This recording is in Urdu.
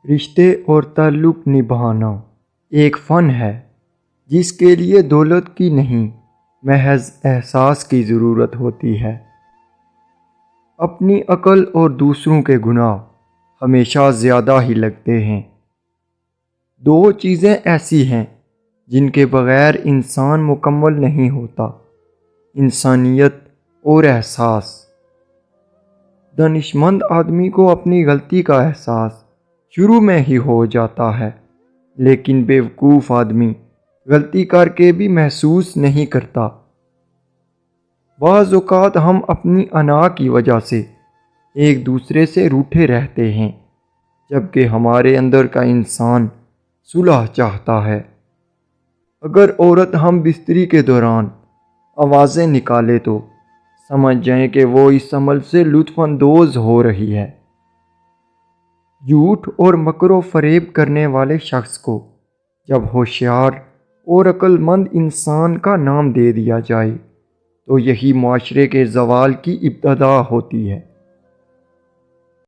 رشتے اور تعلق نبھانا ایک فن ہے جس کے لیے دولت کی نہیں، محض احساس کی ضرورت ہوتی ہے۔ اپنی عقل اور دوسروں کے گناہ ہمیشہ زیادہ ہی لگتے ہیں۔ دو چیزیں ایسی ہیں جن کے بغیر انسان مکمل نہیں ہوتا: انسانیت اور احساس۔ دانشمند آدمی کو اپنی غلطی کا احساس شروع میں ہی ہو جاتا ہے، لیکن بیوقوف آدمی غلطی کر کے بھی محسوس نہیں کرتا۔ بعض اوقات ہم اپنی انا کی وجہ سے ایک دوسرے سے روٹھے رہتے ہیں، جبکہ ہمارے اندر کا انسان صلح چاہتا ہے۔ اگر عورت ہم بستری کے دوران آوازیں نکالے تو سمجھ جائیں کہ وہ اس عمل سے لطف اندوز ہو رہی ہے۔ جھوٹ اور مکر و فریب کرنے والے شخص کو جب ہوشیار اور عقل مند انسان کا نام دے دیا جائے تو یہی معاشرے کے زوال کی ابتدا ہوتی ہے۔